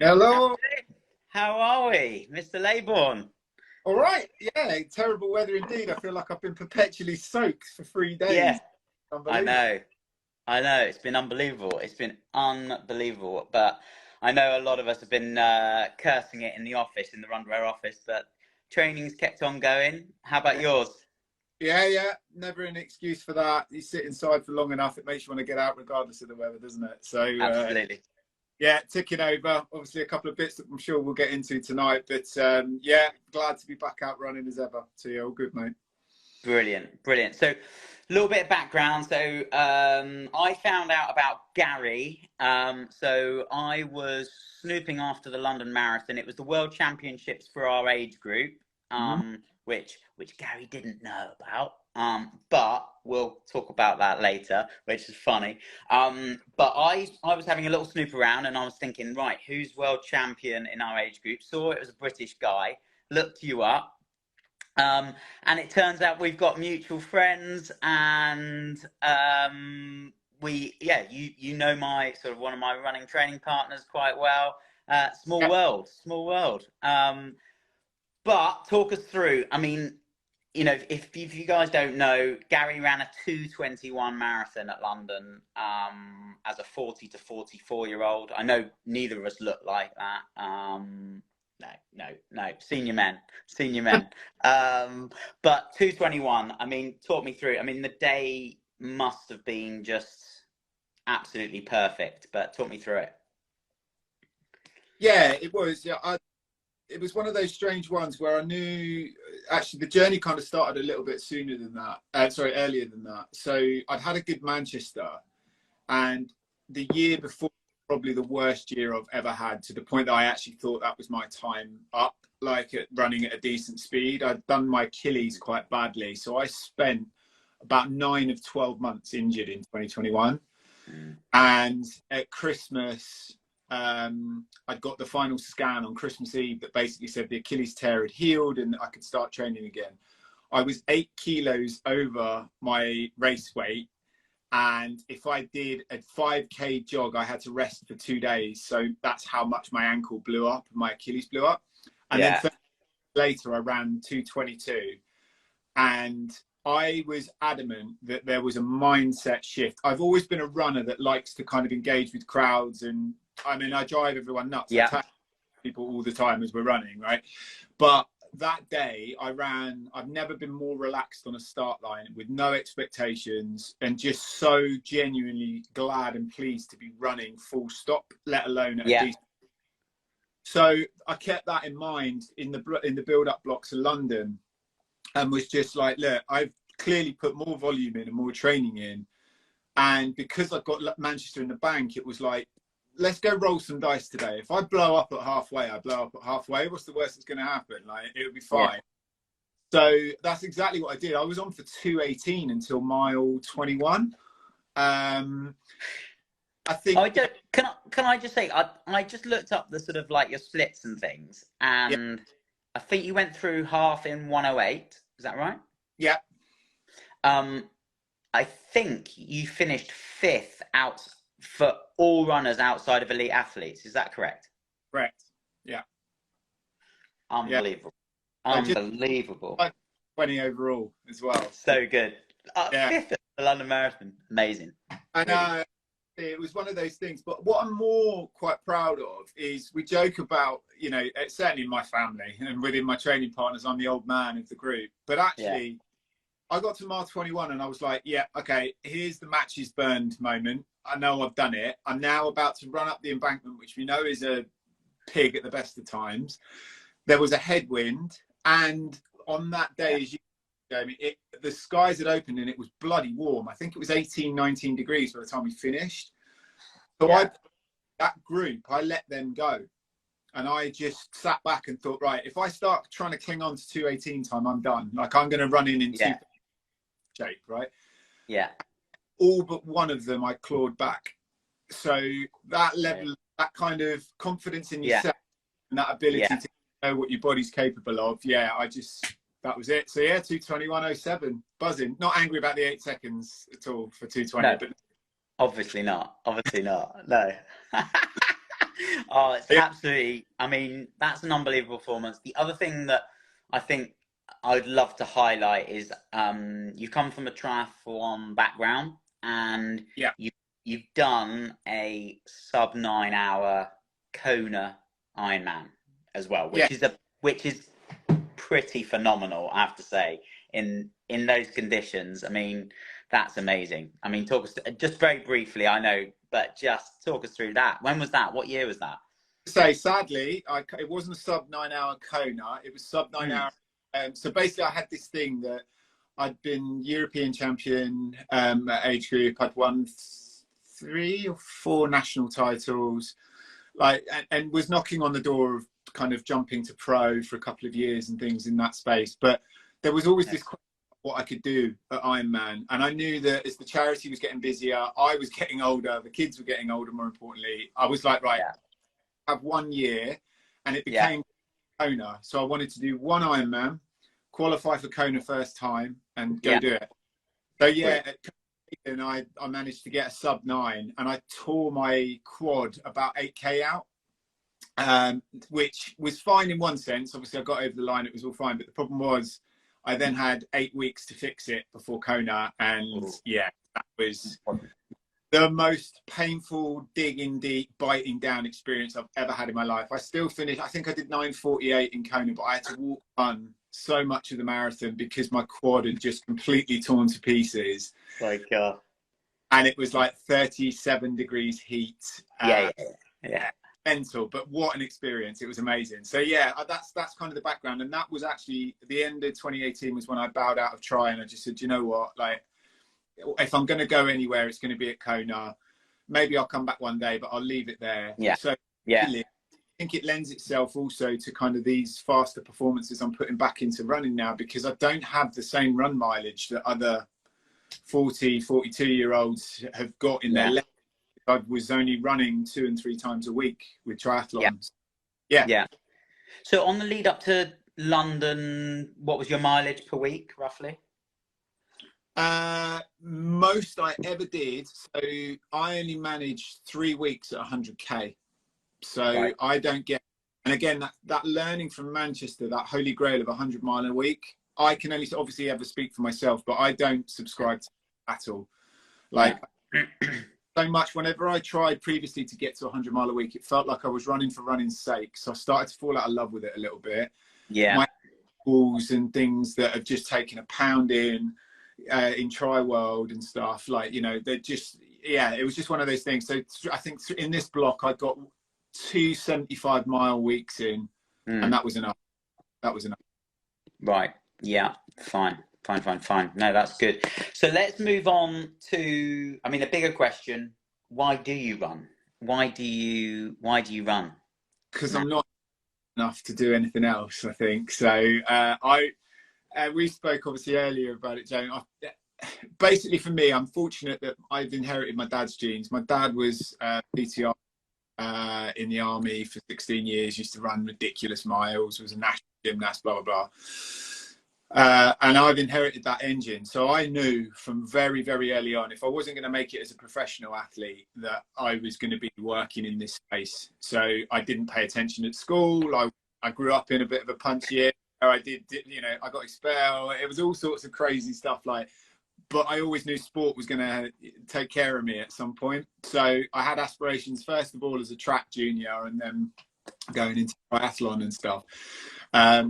Hello. How are we, Mr. Laybourne? All right. Yeah, terrible weather indeed. I feel like I've been perpetually soaked for 3 days. Yeah, I Unbelievable. know. I know. It's been unbelievable. It's been unbelievable. But I know a lot of us have been cursing it in the office, in the underwear office, but training's kept on going. How about Yeah, yours? yeah. Never an excuse for that. You sit inside for long enough, it makes you want to get out regardless of the weather, doesn't it? So, Absolutely. yeah, ticking over. Obviously, a couple of bits that I'm sure we'll get into tonight. But, yeah, glad to be back out running as ever. So, yeah, all good, mate. Brilliant, brilliant. So, a little bit of background. So, I found out about Gary. So, I was snooping after the London Marathon. It was the World Championships for our age group, Mhm. which Gary didn't know about. But we'll talk about that later, which is funny. But I was having a little snoop around, and I was thinking, right, who's world champion in our age group? Saw it was a British guy. Looked you up. And it turns out we've got mutual friends, and you know my sort of one of my running training partners quite well. Small Yeah. world, small world. But talk us through. I mean, if you guys don't know, Gary ran a 2:21 marathon at London as a 40 to 44-year-old. I know neither of us look like that. No. Senior men, senior men. But 2:21. I mean, talk me through. I mean, the day must have been just absolutely perfect. But talk me through it. Yeah, it was. Yeah, it was one of those strange ones where I knew actually the journey kind of started a little bit sooner than that. Earlier than that. So I'd had a good Manchester, and the year before, probably the worst year I've ever had, to the point that I actually thought that was my time up, like running at a decent speed. I'd done my Achilles quite badly, so I spent about 9 of 12 months injured in 2021. And at Christmas, I got the final scan on Christmas Eve that basically said the Achilles tear had healed and I could start training again. I was 8 kilos over my race weight, and if I did a 5K jog, I had to rest for 2 days. So that's how much my ankle blew up, my Achilles blew up. And then Yeah. 30 later, I ran 2:22, and I was adamant that there was a mindset shift. I've always been a runner that likes to kind of engage with crowds, and I mean, I drive everyone nuts. I Yeah. attack people all the time as we're running, right? But that day I ran, I've never been more relaxed on a start line with no expectations, and just so genuinely glad and pleased to be running full stop, let alone at a Yeah. decent. So I kept that in mind in the build-up blocks of London, and was just like, look, I've clearly put more volume in and more training in, and because I've got Manchester in the bank, it was like, let's go roll some dice today. If I blow up at halfway, I blow up at halfway. What's the worst that's going to happen? Like, it'll be Yeah. fine. So that's exactly what I did. I was on for 2:18 until mile 21. I think, Can I just say I just looked up the sort of like your splits and things, yeah, and I think you went through half in 1:08. Is that right? yeah, I think you finished fifth out for all runners outside of elite athletes. Is that correct? correct. Yeah, yeah. Unbelievable. I just Unbelievable. like 20 overall as well. So good. Yeah, Fifth at the London Marathon. Amazing. I Really. know. It was one of those things, but what I'm more quite proud of is we joke about, certainly in my family and within my training partners, I'm the old man of the group. But actually, I got to mile 21 and I was like, yeah, okay, here's the matches burned moment. I know I've done it. I'm now about to run up the embankment, which we know is a pig at the best of times. There was a headwind, and on that day, as you Jamie, the skies had opened and it was bloody warm. I think it was 18, 19 degrees by the time we finished. So that group, I let them go. And I just sat back and thought, right, if I start trying to cling on to 2:18 time, I'm done. Like, I'm going to run in two shape, right? Yeah. All but one of them I clawed back. So that level, that kind of confidence in yourself and that ability to know what your body's capable of, that was it. So 2:21:07, buzzing. Not angry about the 8 seconds at all for 2:20, No, but obviously not. Obviously not. No. Oh, it's Yeah. absolutely. I mean, that's an unbelievable performance. The other thing that I think I'd love to highlight is you come from a triathlon background, and Yeah. you you've done a sub 9 hour Kona Ironman as well, Yeah. which is pretty phenomenal, I have to say. In those conditions, I mean, that's amazing. I mean, talk us just very briefly. I know, but just talk us through that. When was that? What year was that? Say, sadly, it wasn't a sub 9 hour Kona. It was sub 9 hour. So basically, I had this thing that I'd been European champion at age group. I'd won 3 or 4 national titles, like, and was knocking on the door of kind of jumping to pro for a couple of years and things in that space. But there was always this question of what I could do at Ironman, and I knew that as the charity was getting busier, I was getting older, the kids were getting older. More importantly, I was like, right, Yeah. have 1 year, and it Yeah. became Kona. So I wanted to do one Ironman, qualify for Kona first time, and go Yeah. do it. So yeah, Brilliant. at Copenhagen, I managed to get a sub 9, and I tore my quad about 8k out, which was fine in one sense. Obviously, I got over the line; it was all fine. But the problem was, I then had 8 weeks to fix it before Kona, and yeah, that was the most painful, digging deep, biting down experience I've ever had in my life. I still finished, I think I did 9:48 in Kona, but I had to walk on so much of the marathon because my quad had just completely torn to pieces. Like, And it was like 37 degrees heat. yeah. Mental, but what an experience. It was amazing. So yeah, that's kind of the background. And that was actually the end of 2018 was when I bowed out of try, and I just said, you know what, like, if I'm going to go anywhere, it's going to be at Kona. Maybe I'll come back one day, but I'll leave it there. Yeah. So Yeah. really, I think it lends itself also to kind of these faster performances I'm putting back into running now, because I don't have the same run mileage that other 40, 42-year-olds have got in their legs. I was only running 2 and 3 times a week with triathlons. Yeah. So on the lead up to London, what was your mileage per week, roughly? Most I ever did. So I only managed 3 weeks at 100k. So I don't get, and again, that learning from Manchester, that holy grail of 100 mile a week, I can only obviously ever speak for myself, but I don't subscribe to at all. Like, so much, whenever I tried previously to get to 100 mile a week, it felt like I was running for running's sake. So I started to fall out of love with it a little bit. Yeah. My balls and things that have just taken a pound in tri world and stuff, like, you know, they're just, yeah, it was just one of those things. So I think in this block I got 2 75-mile weeks in, and that was enough. Right. Yeah. Fine. No, that's good. So let's move on to, I mean, the bigger question: why do you run? Why do you run? Because I'm not enough to do anything else, I think. So we spoke obviously earlier about it, Jane. Basically, for me, I'm fortunate that I've inherited my dad's genes. My dad was PTR in the army for 16 years, used to run ridiculous miles, was a national gymnast, blah, blah, blah. And I've inherited that engine. So I knew from very, very early on, if I wasn't going to make it as a professional athlete, that I was going to be working in this space. So I didn't pay attention at school. I grew up in a bit of a punchy area. I got expelled. It was all sorts of crazy stuff, but I always knew sport was going to take care of me at some point. So I had aspirations, first of all, as a track junior, and then going into triathlon and stuff.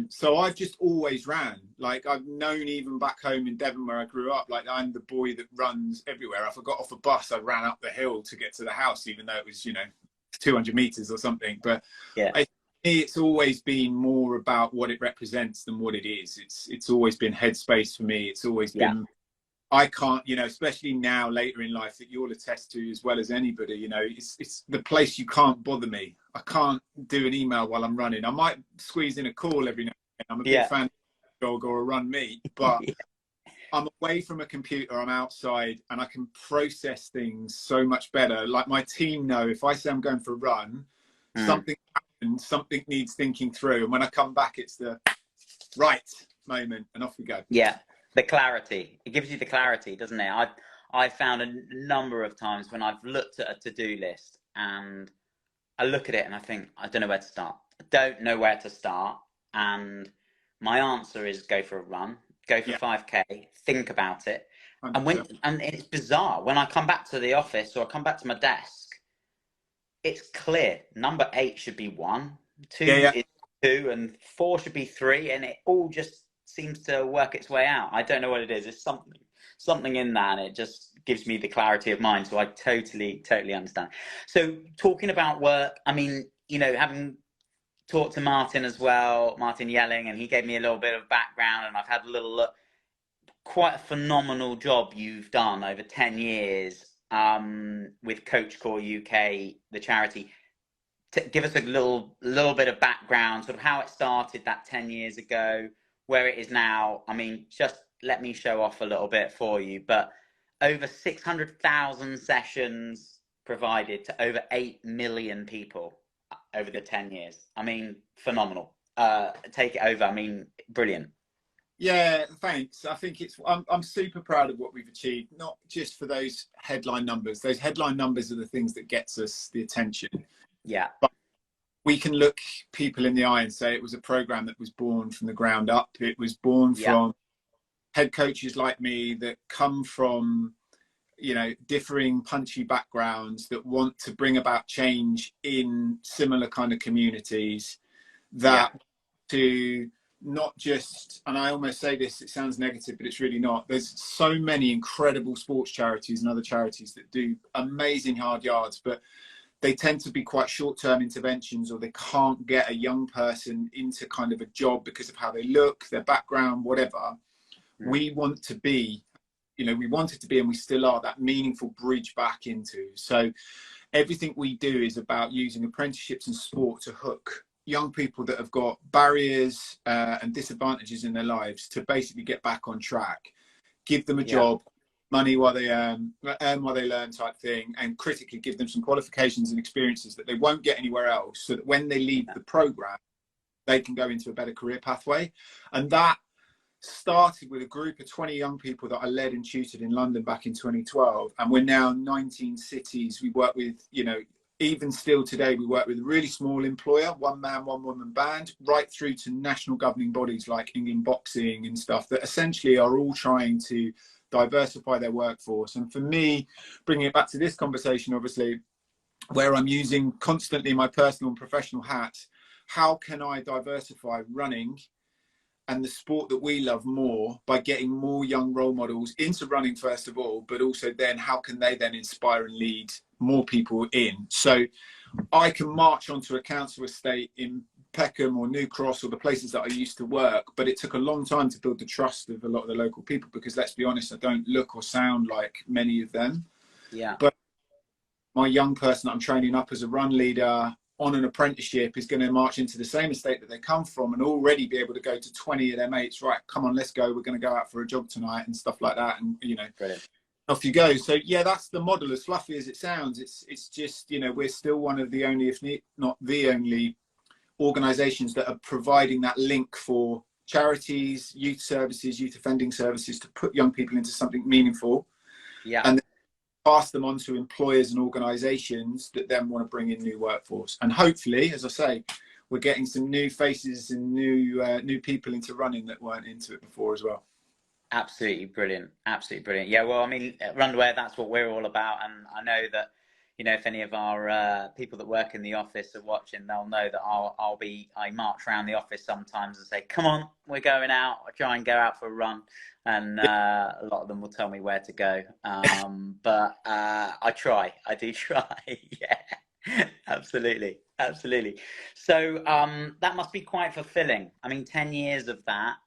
So I've just always ran. Like, I've known, even back home in Devon where I grew up, like, I'm the boy that runs everywhere. If I got off a bus, I ran up the hill to get to the house, even though it was, 200 meters or something. But yeah, it's always been more about what it represents than what it is. It's always been headspace for me. It's always been, I can't, especially now later in life, that you'll attest to as well as anybody, it's the place you can't bother me. I can't do an email while I'm running. I might squeeze in a call every now and then. I'm a big fan of a dog or a run meet, but I'm away from a computer, I'm outside, and I can process things so much better. Like, my team know if I say I'm going for a run, something happens, something needs thinking through. And when I come back, it's the right moment, and off we go. Yeah. The clarity. It gives you the clarity, doesn't it? I've found a number of times when I've looked at a to-do list and I look at it and I think, I don't know where to start. I don't know where to start. And my answer is go for a run, go for Yeah, 5K, think about it. And 100%. it's bizarre. When I come back to the office or I come back to my desk, it's clear. Number 8 should be 1, Yeah, 2 yeah. is 2, and 4 should be 3, and it all just seems to work its way out. I don't know what it is. It's something in that, and it just gives me the clarity of mind. So I totally understand. So talking about work, I mean, having talked to Martin as well, Martin Yelling, and he gave me a little bit of background, and I've had a little look. Quite a phenomenal job you've done over 10 years with Coach Core UK, the charity. Give us a little bit of background, sort of how it started that 10 years ago, where it is now. I mean, just let me show off a little bit for you, but over 600,000 sessions provided to over 8 million people over the 10 years. I mean, phenomenal. Take it over. I mean, brilliant. Yeah, thanks. I think I'm super proud of what we've achieved, not just for those headline numbers. Those headline numbers are the things that gets us the attention. Yeah. But we can look people in the eye and say it was a program that was born from the ground up. It was born from head coaches like me that come from, differing punchy backgrounds that want to bring about change in similar kind of communities that to not just, and I almost say this, it sounds negative, but it's really not. There's so many incredible sports charities and other charities that do amazing hard yards, but they tend to be quite short-term interventions, or they can't get a young person into kind of a job because of how they look, their background, whatever. We want to be, we wanted to be, and we still are, that meaningful bridge back into. So everything we do is about using apprenticeships and sport to hook young people that have got barriers and disadvantages in their lives to basically get back on track, give them a job, money while they earn while they learn type thing, and critically give them some qualifications and experiences that they won't get anywhere else, so that when they leave the program, they can go into a better career pathway. And that started with a group of 20 young people that I led and tutored in London back in 2012. And we're now 19 cities. We work with, even still today, we work with a really small employer, one man, one woman band, right through to national governing bodies like England Boxing and stuff that essentially are all trying to diversify their workforce. And for me, bringing it back to this conversation, obviously, where I'm using constantly my personal and professional hats, how can I diversify running and the sport that we love more by getting more young role models into running, first of all, but also then how can they then inspire and lead more people in? So I can march onto a council estate in Peckham or New Cross or the places that I used to work, but it took a long time to build the trust of a lot of the local people, because let's be honest, I don't look or sound like many of them. Yeah. But my young person that I'm training up as a run leader on an apprenticeship is going to march into the same estate that they come from and already be able to go to 20 of their mates, right, come on, let's go, we're going to go out for a jog tonight and stuff like that. And, Brilliant. Off you go. So yeah, that's the model. As fluffy as it sounds, it's just, we're still one of the only, if not the only, organizations that are providing that link for charities, youth services, youth offending services to put young people into something meaningful. Yeah. And pass them on to employers and organizations that then want to bring in new workforce. And hopefully, as I say, we're getting some new faces and new people into running that weren't into it before as well. Absolutely brilliant. Absolutely brilliant. Yeah, well, I mean, at Runway, that's what we're all about. And I know that, if any of our people that work in the office are watching, they'll know that I march around the office sometimes and say, come on, we're going out. I try and go out for a run. And a lot of them will tell me where to go. But I do try. Yeah, absolutely. Absolutely. So that must be quite fulfilling. I mean, 10 years of that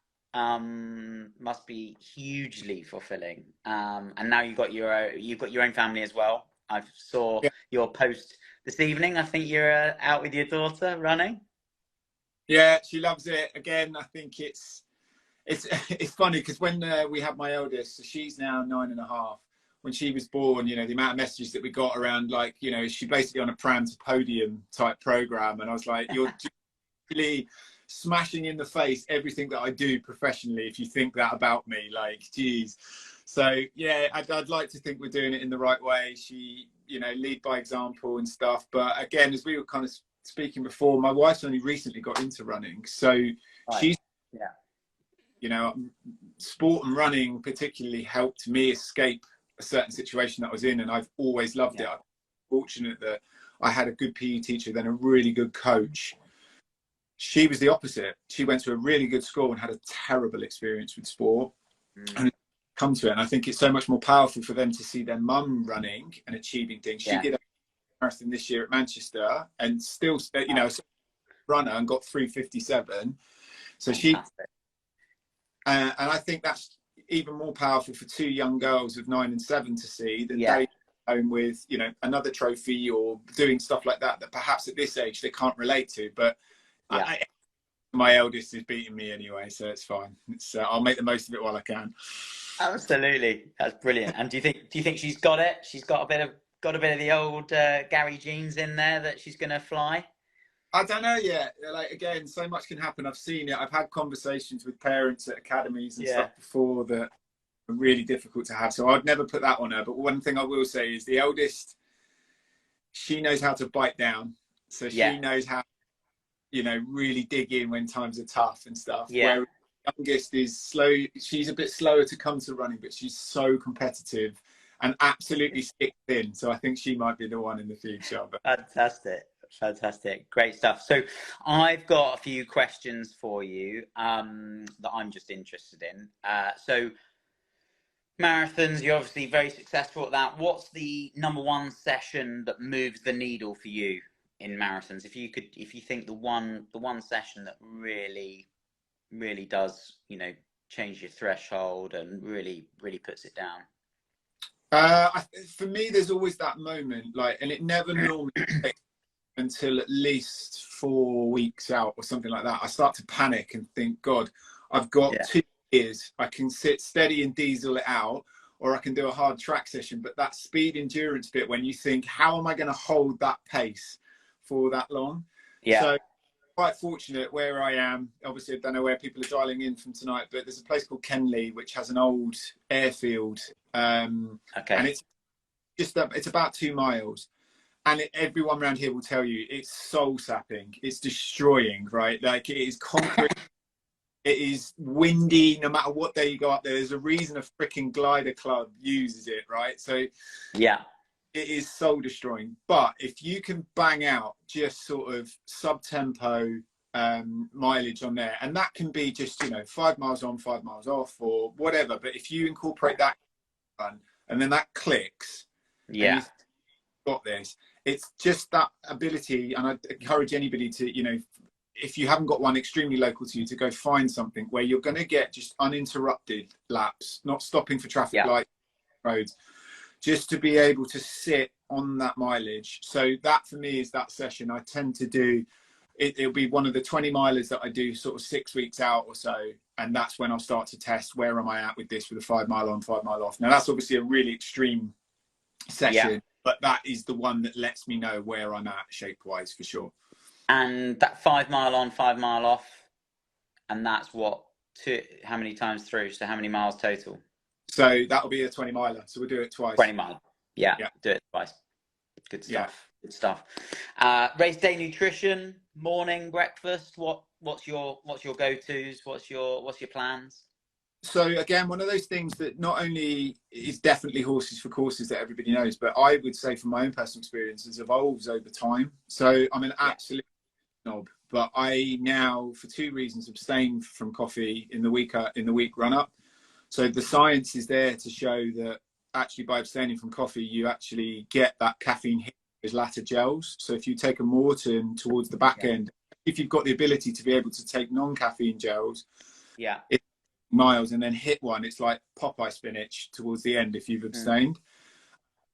must be hugely fulfilling. And now you've got your own family as well. I saw your post this evening. I think you're out with your daughter running. Yeah, she loves it. Again, I think it's funny because when we had my eldest, so she's now 9.5. When she was born, the amount of messages that we got around, like, she's basically on a pram to podium type program, and I was like, you're really smashing in the face everything that I do professionally if you think that about me. Like, geez. So yeah, I'd like to think we're doing it in the right way. She you know, lead by example and stuff. But again, as we were kind of speaking before, my wife's only recently got into running, so right. she's, yeah, you know, sport and running particularly helped me escape a certain situation that I was in, and I've always loved it. I'm fortunate that I had a good PE teacher, then a really good coach. She was the opposite. She went to a really good school and had a terrible experience with sport, and come to it. And I think it's so much more powerful for them to see their mum running and achieving things. She did a marathon this year at Manchester, and still, you know, runner, and got 3:57. So fantastic. and I think that's even more powerful for two young girls of 9 and 7 to see than they home with, you know, another trophy or doing stuff like that perhaps at this age they can't relate to. But my eldest is beating me anyway, so it's fine. It's I'll make the most of it while I can. Absolutely, that's brilliant. And do you think she's got it? She's got a bit of the old Gary genes in there that she's going to fly. I don't know yet. Like, again, so much can happen. I've seen it. I've had conversations with parents at academies and stuff before that are really difficult to have. So I'd never put that on her. But one thing I will say is the eldest, she knows how to bite down. So she knows how, you know, really dig in when times are tough and stuff. Where the youngest is slow. She's a bit slower to come to running, but she's so competitive and absolutely sticks in. So I think she might be the one in the future. But Fantastic. Great stuff. So I've got a few questions for you that I'm just interested in. So marathons, you're obviously very successful at that. What's the number one session that moves the needle for you in marathons? If you think the one session that really does, you know, change your threshold and really puts it down. For me, there's always that moment, like, and it never normally takes until at least 4 weeks out or something like that. I start to panic and think, God, I've got 2 years. I can sit steady and diesel it out, or I can do a hard track session. But that speed endurance bit, when you think, how am I going to hold that pace for that long? So quite fortunate where I am. Obviously, I don't know where people are dialing in from tonight, but there's a place called Kenley, which has an old airfield. And it's just it's about 2 miles. And everyone around here will tell you it's soul sapping. It's destroying, right? Like, it is concrete. It is windy. No matter what day you go up there, there's a reason a freaking glider club uses it, right? So it is soul destroying. But if you can bang out just sort of sub-tempo mileage on there, and that can be just, you know, 5 miles on, 5 miles off, or whatever. But if you incorporate that and then that clicks, and got this, it's just that ability. And I encourage anybody to, you know, if you haven't got one extremely local to you, to go find something where you're going to get just uninterrupted laps, not stopping for traffic lights, roads, just to be able to sit on that mileage. So that for me is that session. I tend to do it'll be one of the 20 milers that I do sort of 6 weeks out or so, and that's when I'll start to test where am I at with this, with a 5 mile on, 5 mile off. Now that's obviously a really extreme session, but that is the one that lets me know where I'm at shape wise, for sure. And that 5 mile on, 5 mile off, and that's how many times through? So how many miles total? So that'll be a 20 miler. So we'll do it twice. 20 mile. Do it twice. Good stuff. Good stuff. Race day nutrition, morning, breakfast. What's your go-tos? What's your plans? So again, one of those things that not only is definitely horses for courses that everybody knows, but I would say from my own personal experiences evolves over time. So I'm an absolute snob, but I now, for 2 reasons, abstain from coffee in the week run up. So the science is there to show that actually by abstaining from coffee, you actually get that caffeine hit those latter gels. So if you take a Morton towards the back end, if you've got the ability to be able to take non-caffeine gels, miles and then hit one, it's like Popeye spinach towards the end if you've abstained.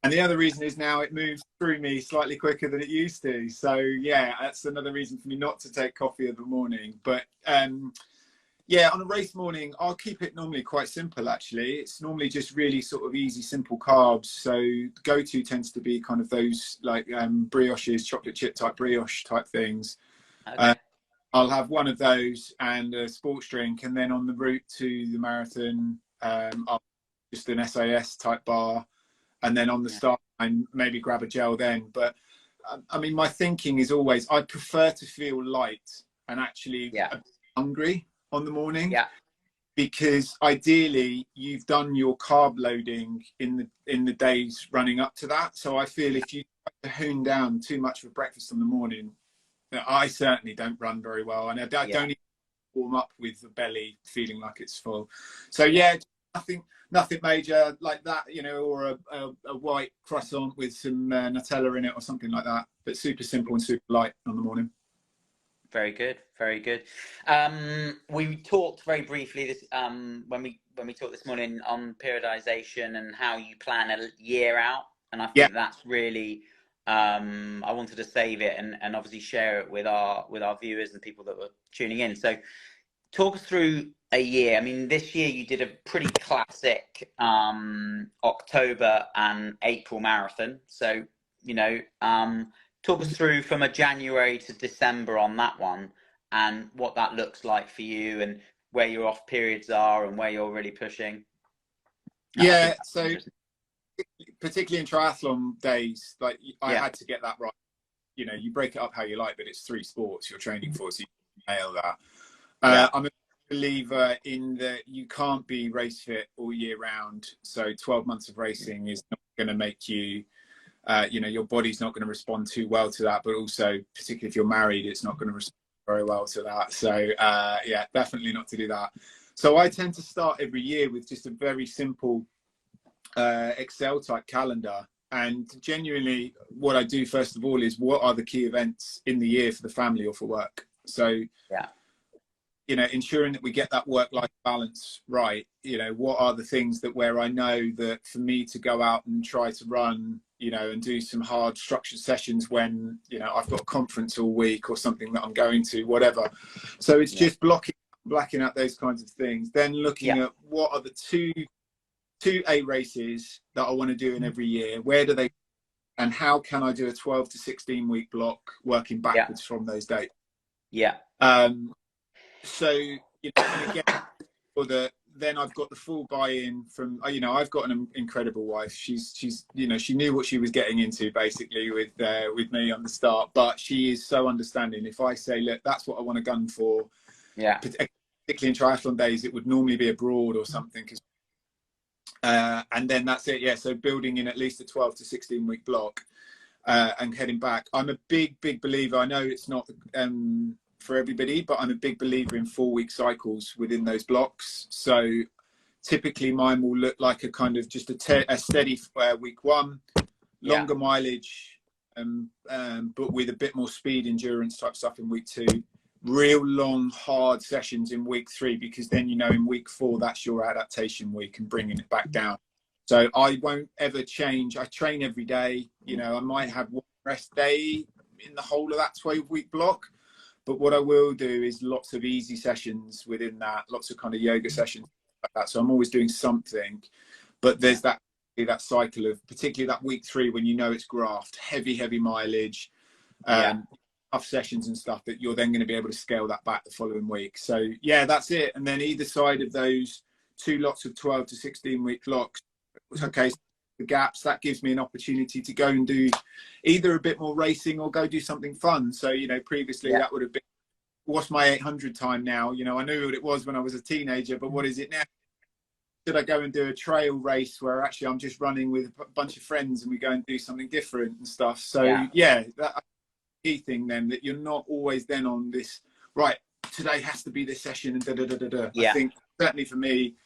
And the other reason is now it moves through me slightly quicker than it used to. So yeah, that's another reason for me not to take coffee in the morning. But yeah, on a race morning, I'll keep it normally quite simple, actually. It's normally just really sort of easy, simple carbs. So the go-to do to be kind of those like brioches, chocolate chip type brioche type things. I'll have one of those and a sports drink. And then on the route to the marathon, I'll just an SAS type bar. And then on the start and maybe grab a gel then. But I mean, my thinking is always I prefer to feel light and actually Yeah. a bit hungry on the morning. Yeah. Because ideally you've done your carb loading in the days running up to that. So I feel if you hone down too much for breakfast in the morning, I certainly don't run very well, and I don't even warm up with the belly feeling like it's full. So yeah, nothing major like that, you know, or a white croissant with some Nutella in it or something like that. But super simple and super light on the morning. Very good, very good. We talked very briefly this when we talked this morning on periodization and how you plan a year out, and I think that's really I wanted to save it and obviously share it with our viewers and people that were tuning in. So talk us through a year. I mean, this year you did a pretty classic October and April marathon. So, you know, talk us through from a January to December on that one and what that looks like for you and where your off periods are and where you're really pushing. Yeah, so particularly in triathlon days, like I had to get that right. You know, you break it up how you like, but it's 3 sports you're training for, so you nail that. I'm a believer in that you can't be race fit all year round. So 12 months of racing is not going to make you, you know, your body's not going to respond too well to that. But also, particularly if you're married, it's not going to respond very well to that. So yeah, definitely not to do that. So I tend to start every year with just a very simple Excel type calendar. And genuinely, what I do first of all is what are the key events in the year for the family or for work. So you know, ensuring that we get that work-life balance right. You know, what are the things that where I know that for me to go out and try to run, you know, and do some hard structured sessions when, you know, I've got a conference all week or something that I'm going to, whatever. So it's just blacking out those kinds of things. Then looking at what are the two A races that I want to do in every year. Where do they, and how can I do a 12 to 16 week block working backwards from those dates? So, you know, and again, for then I've got the full buy-in from, you know, I've got an incredible wife. She's, you know, she knew what she was getting into basically with me on the start, but she is so understanding. If I say, look, that's what I want to gun for, particularly in triathlon days, it would normally be abroad or something. And then that's it. Yeah. So building in at least a 12 to 16 week block and heading back. I'm a big believer. I know it's not, for everybody, but I'm a big believer in 4-week cycles within those blocks. So typically mine will look like a kind of just a steady week 1, longer mileage, but with a bit more speed endurance type stuff in week 2, real long hard sessions in week 3, because then, you know, in week 4 that's your adaptation week and bringing it back down. So I won't ever change. I train every day. You know, I might have one rest day in the whole of that 12-week block. But what I will do is lots of easy sessions within that, lots of kind of yoga sessions like that. So I'm always doing something, but there's that cycle of particularly that week 3 when you know it's graft, heavy mileage, tough sessions and stuff that you're then going to be able to scale that back the following week. So yeah, that's it. And then either side of those 2 lots of 12 to 16 week blocks, okay, the gaps, that gives me an opportunity to go and do either a bit more racing or go do something fun. So, you know, previously that would have been, what's my 800 time now? You know, I knew what it was when I was a teenager, but what is it now? Should I go and do a trail race where actually I'm just running with a bunch of friends and we go and do something different and stuff? So yeah, that's the key thing then, that you're not always then on this, right, today has to be this session and I think certainly for me,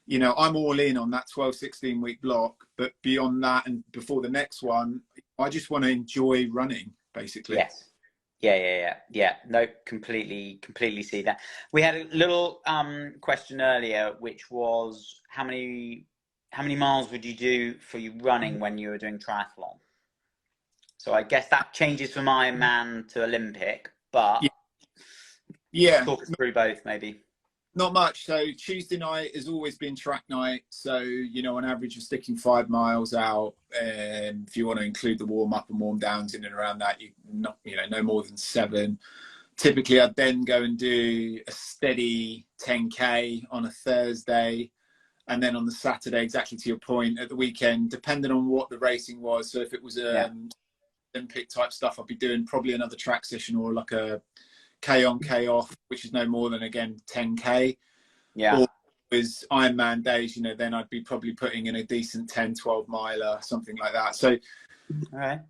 you know, I'm all in on that 12, 16 week block, but beyond that and before the next one, I just want to enjoy running, basically. Yes. Yeah. No, completely see that. We had a little question earlier, which was how many miles would you do for you running when you were doing triathlon? So I guess that changes from Ironman to Olympic, but talk us through both maybe. Not much. So Tuesday night has always been track night. So, you know, on average, you're sticking 5 miles out. And if you want to include the warm up and warm downs in and around that, no more than 7. Typically, I'd then go and do a steady 10K on a Thursday. And then on the Saturday, exactly to your point, at the weekend, depending on what the racing was. So if it was Olympic type stuff, I'd be doing probably another track session or like a K on K off, which is no more than, again, 10K. Yeah. Or it was Ironman days, you know, then I'd be probably putting in a decent 10, 12 miler, something like that. So all right.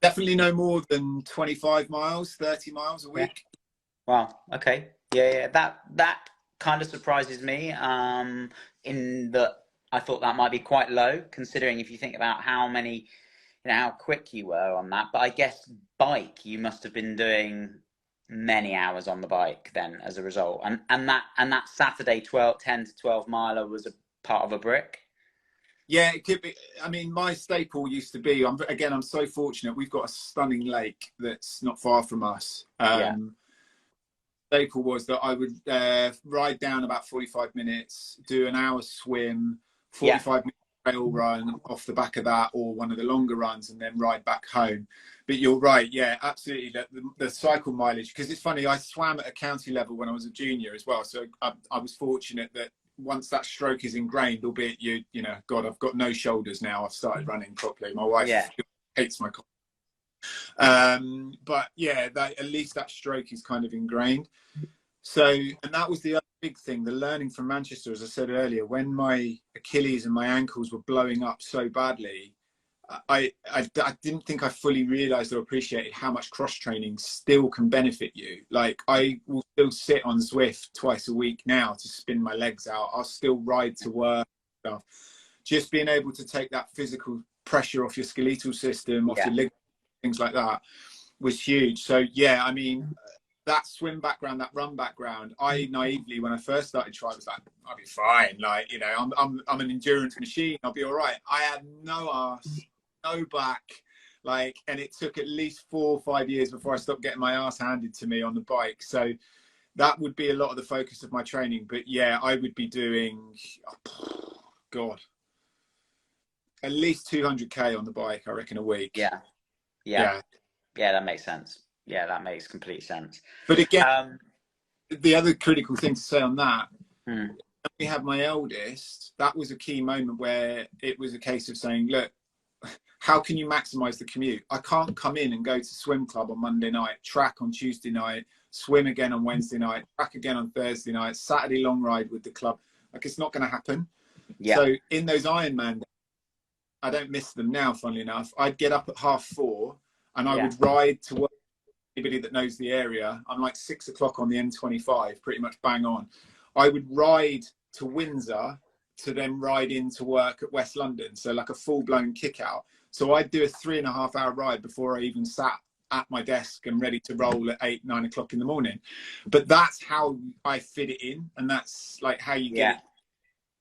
Definitely no more than 25 miles, 30 miles a week. Wow. Okay. Yeah. That kind of surprises me. In that I thought that might be quite low, considering if you think about how many, how quick you were on that. But I guess bike, you must have been doing many hours on the bike then as a result. And that Saturday 10 to 12 miler was a part of a brick. Yeah, it could be. I mean, my staple used to be, I'm so fortunate. We've got a stunning lake that's not far from us. Staple was that I would ride down about 45 minutes, do an hour swim, 45 minute trail run off the back of that, or one of the longer runs, and then ride back home. But you're right, yeah, absolutely. The cycle mileage, because it's funny, I swam at a county level when I was a junior as well. So I was fortunate that once that stroke is ingrained, albeit you know, God, I've got no shoulders now. I've started running properly. My wife hates my but yeah, at least that stroke is kind of ingrained. So, and that was the other big thing, the learning from Manchester, as I said earlier, when my Achilles and my ankles were blowing up so badly, I didn't think I fully realized or appreciated how much cross training still can benefit you. Like, I will still sit on Zwift twice a week now to spin my legs out. I'll still ride to work stuff. Just being able to take that physical pressure off your skeletal system, off your legs, things like that, was huge. So yeah, I mean, that swim background, that run background, I naively, when I first started trying, was like, I'll be fine. Like, you know, I'm an endurance machine. I'll be all right. I had no ass, no back, like, and it took at least 4 or 5 years before I stopped getting my ass handed to me on the bike. So that would be a lot of the focus of my training. But yeah, I would be doing, God, at least 200K on the bike, I reckon, a week. Yeah, that makes sense. Yeah, that makes complete sense. But again, the other critical thing to say on that, when we had my eldest, that was a key moment where it was a case of saying, look, how can you maximize the commute? I can't come in and go to swim club on Monday night, track on Tuesday night, swim again on Wednesday night, track again on Thursday night, Saturday long ride with the club. Like, it's not going to happen. So in those Ironman, I don't miss them now, funnily enough. I'd get up at 4:30 and I would ride to work. Anybody that knows the area, I'm like 6 o'clock on the M25, pretty much bang on. I would ride to Windsor to then ride into work at West London. So like a full-blown kick out. So I'd do a 3.5 hour ride before I even sat at my desk and ready to roll at 8, 9 o'clock in the morning. But that's how I fit it in. And that's like how you get it.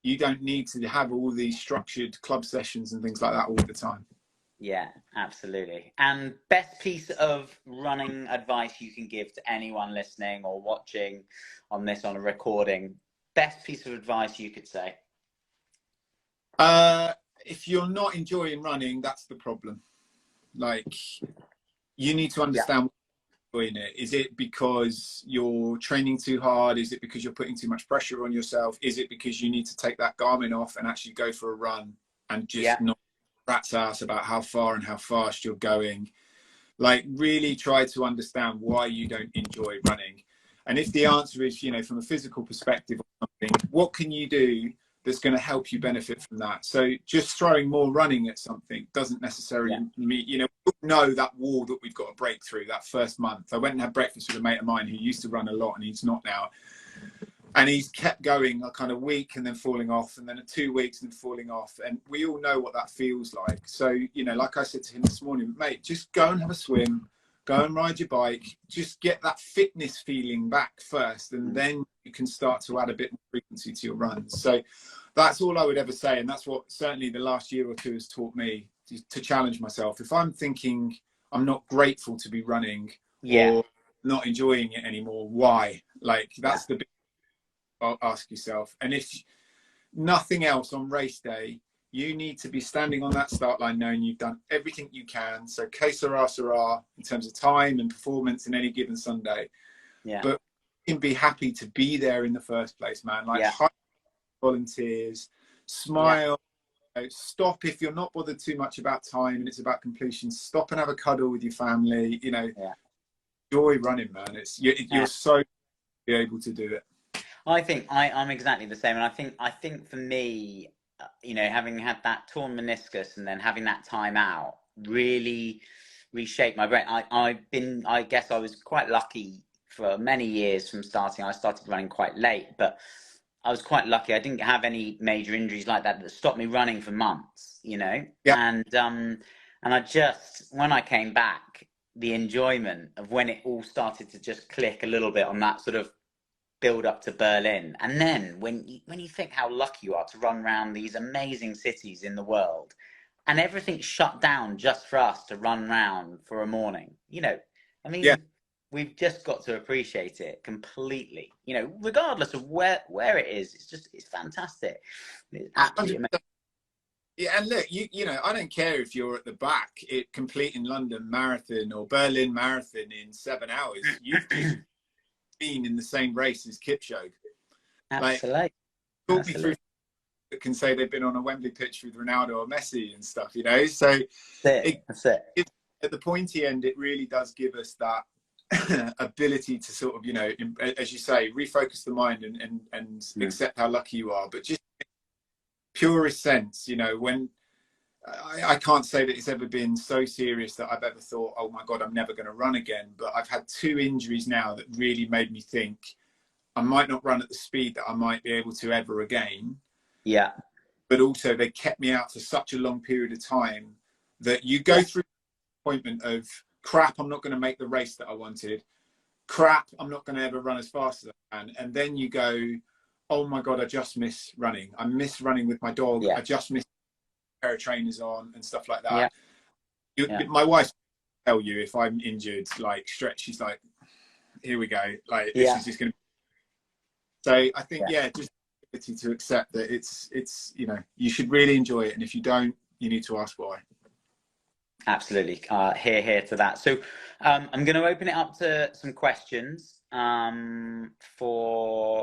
You don't need to have all these structured club sessions and things like that all the time. Yeah, absolutely. And best piece of running advice you can give to anyone listening or watching on this on a recording, best piece of advice you could say? If you're not enjoying running, that's the problem. Like, you need to understand what you're doing it. Is it because you're training too hard? Is it because you're putting too much pressure on yourself? Is it because you need to take that Garmin off and actually go for a run and just not rat's ass about how far and how fast you're going? Like, really try to understand why you don't enjoy running. And if the answer is, you know, from a physical perspective or something, what can you do that's going to help you benefit from that? So just throwing more running at something doesn't necessarily mean, you know, we know that wall that we've got to break through that first month. I went and had breakfast with a mate of mine who used to run a lot and he's not now. And he's kept going a kind of week and then falling off, and then 2 weeks and falling off. And we all know what that feels like. So, you know, like I said to him this morning, mate, just go and have a swim, go and ride your bike, just get that fitness feeling back first, and then you can start to add a bit more frequency to your runs. So that's all I would ever say. And that's what certainly the last year or two has taught me, to challenge myself. If I'm thinking I'm not grateful to be running or not enjoying it anymore, why? Like, that's the big ask yourself. And if nothing else, on race day, you need to be standing on that start line knowing you've done everything you can. So que sera, sera, in terms of time and performance in any given Sunday. But you can be happy to be there in the first place, man. Like, high volunteers, smile, stop if you're not bothered too much about time and it's about completion. Stop and have a cuddle with your family. You know, enjoy running, man. You're so be able to do it. I think I'm exactly the same, and I think for me, you know, having had that torn meniscus and then having that time out really reshaped my brain. I guess I was quite lucky for many years from starting. I started running quite late, but I was quite lucky. I didn't have any major injuries like that stopped me running for months, you know. And I just, when I came back, the enjoyment of when it all started to just click a little bit on that sort of build up to Berlin, and then when you think how lucky you are to run around these amazing cities in the world, and everything's shut down just for us to run round for a morning, you know, I mean, we've just got to appreciate it completely, you know, regardless of where it is. It's fantastic. It's absolutely amazing. Yeah, and look, you know, I don't care if you're at the back completing London Marathon or Berlin Marathon in 7 hours. You've just been in the same race as Kipchoge. Absolutely. Talk me through that can say they've been on a Wembley pitch with Ronaldo or Messi and stuff, you know. So that's it. At the pointy end, it really does give us that ability to sort of, you know, as you say, refocus the mind and accept how lucky you are. But just purest sense, you know, when I can't say that it's ever been so serious that I've ever thought, oh my God, I'm never going to run again. But I've had 2 injuries now that really made me think I might not run at the speed that I might be able to ever again. Yeah. But also they kept me out for such a long period of time that you go through the disappointment of crap, I'm not going to make the race that I wanted. Crap, I'm not going to ever run as fast as I can. And then you go, oh my God, I just miss running. I miss running with my dog. I just miss pair of trainers on and stuff like that. My wife will tell you if I'm injured, like stretch, she's like, here we go, like this is just gonna. So I think just the ability to accept that it's you know, you should really enjoy it, and if you don't, you need to ask why. Absolutely. Here to that. So I'm going to open it up to some questions for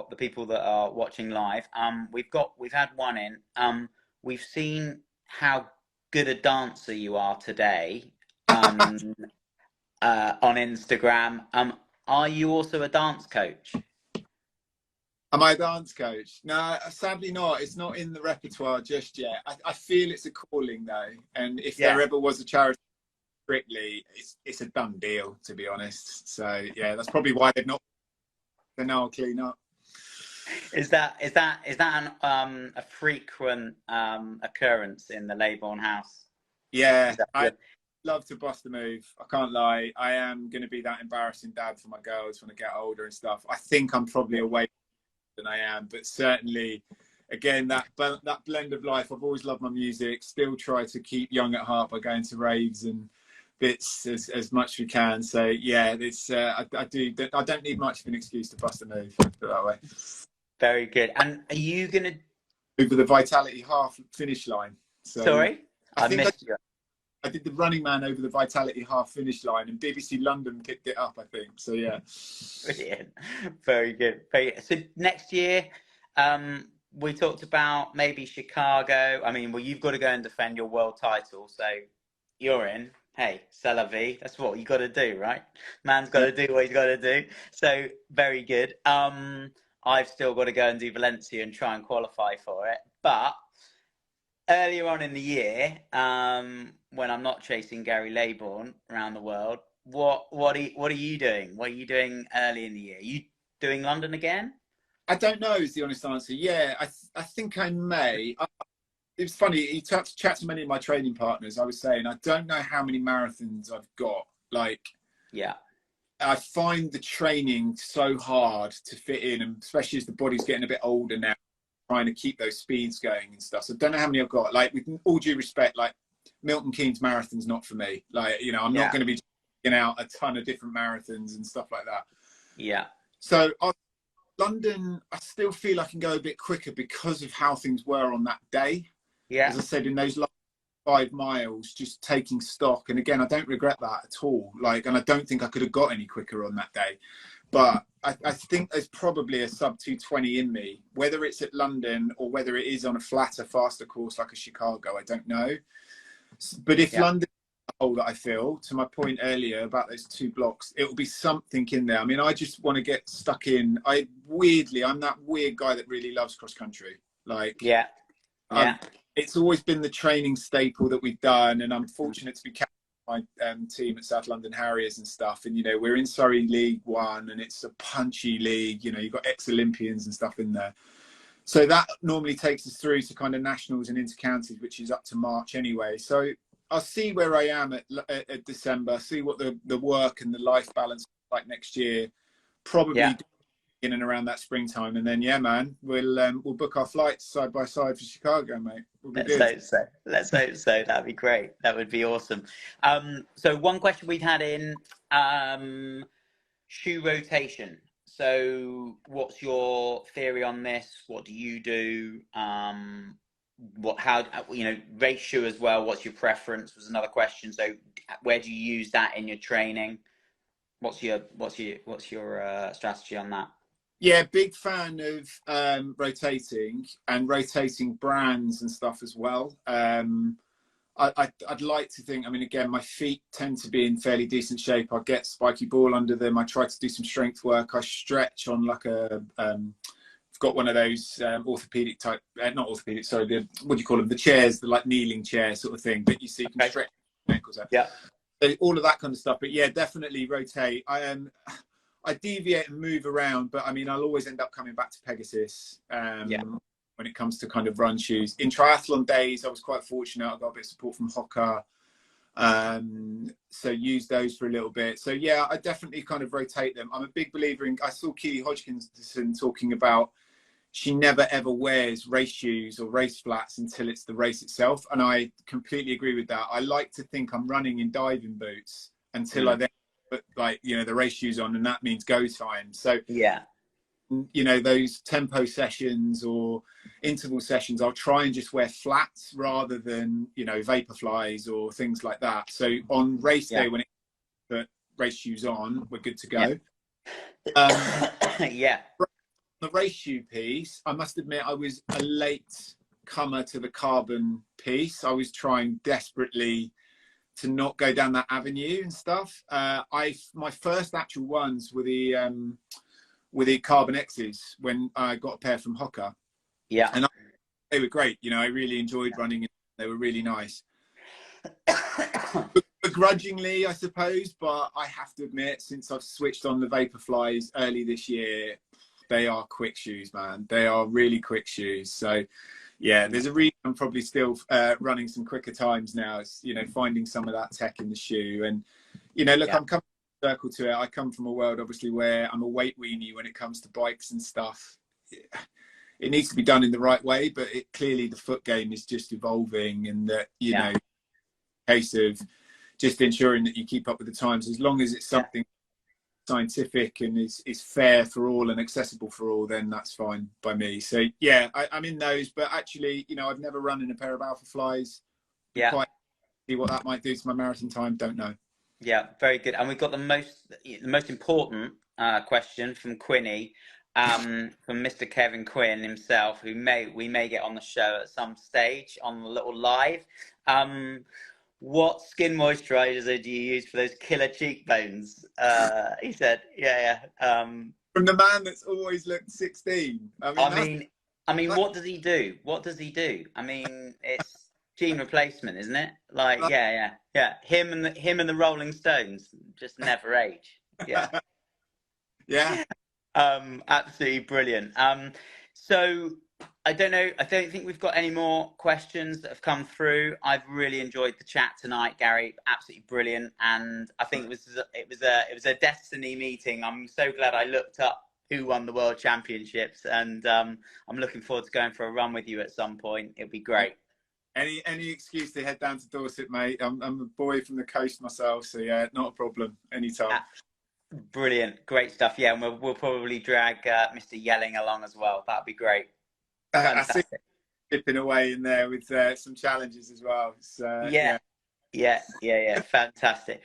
the people that are watching live. We've had one in. We've seen how good a dancer you are today on Instagram. Are you also a dance coach? Am I a dance coach? No, sadly not. It's not in the repertoire just yet. I feel it's a calling though, and if there ever was a charity strictly, it's a done deal, to be honest. So yeah, that's probably why they're now I'll clean up. Is that a frequent occurrence in the Laybourne house? Yeah, I love to bust a move. I can't lie. I am going to be that embarrassing dad for my girls when I get older and stuff. I think I'm probably away than I am, but certainly, again, that blend of life. I've always loved my music. Still try to keep young at heart by going to raves and bits as much as we can. So yeah, it's I don't need much of an excuse to bust a move, put it that way. Very good. And are you gonna over the Vitality half finish line? So sorry, I missed you. I did the Running Man over the Vitality half finish line, and BBC London picked it up, I think. So yeah, brilliant. Very good. So next year, we talked about maybe Chicago. I mean, well, you've got to go and defend your world title, so you're in. Hey, c'est la vie. That's what you got to do, right? Man's got to do what he's got to do. So very good. I've still got to go and do Valencia and try and qualify for it. But earlier on in the year, when I'm not chasing Gary Laybourne around the world, what are you doing? What are you doing early in the year? Are you doing London again? I don't know is the honest answer. Yeah, I think I may. It's funny, you chat to many of my training partners, I was saying, I don't know how many marathons I've got. Like, yeah, I find the training so hard to fit in, and especially as the body's getting a bit older now, trying to keep those speeds going and stuff. So I don't know how many I've got. Like, with all due respect, like Milton Keynes marathon's not for me. Like, you know, I'm not going to be checking out a ton of different marathons and stuff like that. Yeah. So London, I still feel I can go a bit quicker because of how things were on that day. Yeah. As I said, in those last 5 miles, just taking stock. And again, I don't regret that at all. Like, and I don't think I could have got any quicker on that day. but I think there's probably a sub 220 in me, whether it's at London or whether it is on a flatter, faster course like a Chicago, I don't know. But if Yeah. London, hole that I feel, to my point earlier about those 2 blocks, it will be something in there. I mean, I just want to get stuck in. I'm that weird guy that really loves cross country. Like, Yeah. Yeah. It's always been the training staple that we've done, and I'm fortunate to be captain my team at South London Harriers and stuff, and we're in Surrey League One, and it's a punchy league. You've got ex-Olympians and stuff in there, so that normally takes us through to kind of nationals and inter-counties, which is up to March anyway. So I'll see where I am at December, see what the work and the life balance is like next year, probably in and around that springtime, and then man, we'll book our flights side by side for Chicago, mate. We'll be good. Let's hope so. That'd be great. That would be awesome. So one question we've had in, shoe rotation. So what's your theory on this? What do you do? Race shoe as well. What's your preference was another question. So where do you use that in your training? What's your strategy on that? Yeah, big fan of rotating brands and stuff as well. I'd like to think, I mean, again, my feet tend to be in fairly decent shape. I get spiky ball under them. I try to do some strength work. I stretch on like I've got one of those orthopedic type, not orthopedic, sorry, what do you call them? The chairs, the like kneeling chair sort of thing that you see can stretch ankles out. Yeah. So all of that kind of stuff. But yeah, definitely rotate. I deviate and move around, but I mean, I'll always end up coming back to Pegasus when it comes to kind of run shoes. In triathlon days, I was quite fortunate. I got a bit of support from Hoka, so use those for a little bit. So yeah, I definitely kind of rotate them. I'm a big believer in. I saw Keely Hodgkinson talking about she never ever wears race shoes or race flats until it's the race itself, and I completely agree with that. I like to think I'm running in diving boots until I then put the race shoes on, and that means go time. So those tempo sessions or interval sessions, I'll try and just wear flats rather than Vaporflies or things like that. So on race day, when it put race shoes on, we're good to go. The race shoe piece, I must admit, I was a late comer to the carbon piece. I was trying desperately to not go down that avenue and stuff. My first actual ones were the Carbon X's when I got a pair from Hoka. Yeah. And they were great. I really enjoyed running in. They were really nice. Begrudgingly, I suppose, but I have to admit, since I've switched on the Vaporflies early this year, they are quick shoes, man. They are really quick shoes. So yeah, there's a reason I'm probably still running some quicker times now. It's, finding some of that tech in the shoe. And, I'm coming circle to it. I come from a world, obviously, where I'm a weight weenie when it comes to bikes and stuff. It needs to be done in the right way, but clearly the foot game is just evolving, and that, case of just ensuring that you keep up with the times, as long as it's something scientific and is fair for all and accessible for all, then that's fine by me. So yeah, I'm in those, but actually, I've never run in a pair of Alpha Flies. Quite see what that might do to my marathon time, don't know. Yeah, very good. And we've got the most important question from Quinny, from Mr. Kevin Quinn himself, who we may get on the show at some stage on a little live. What skin moisturizer do you use for those killer cheekbones? He said, from the man that's always looked 16. I mean, what does he do? I mean, it's gene replacement, isn't it? Like, yeah. Him and the Rolling Stones just never age. Yeah. Yeah. Absolutely brilliant. So I don't think we've got any more questions that have come through. I've really enjoyed the chat tonight, Gary. Absolutely brilliant. And I think it was a destiny meeting. I'm so glad I looked up who won the world championships, and I'm looking forward to going for a run with you at some point. It'll be great. Any excuse to head down to Dorset, mate. I'm a boy from the coast myself, so yeah, not a problem. Anytime. Brilliant, great stuff. Yeah, and we'll probably drag Mr. Yelling along as well. That'd be great. I see dipping away in there with some challenges as well. So, yeah. Fantastic.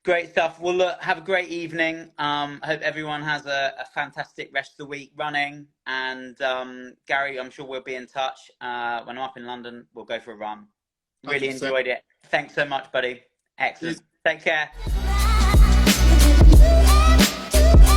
Great stuff. Well, look, have a great evening. Hope everyone has a fantastic rest of the week running. And Gary, I'm sure we'll be in touch. When I'm up in London, we'll go for a run. Really 100%. enjoyed it. Thanks so much, buddy. Excellent. Cheers. Take care.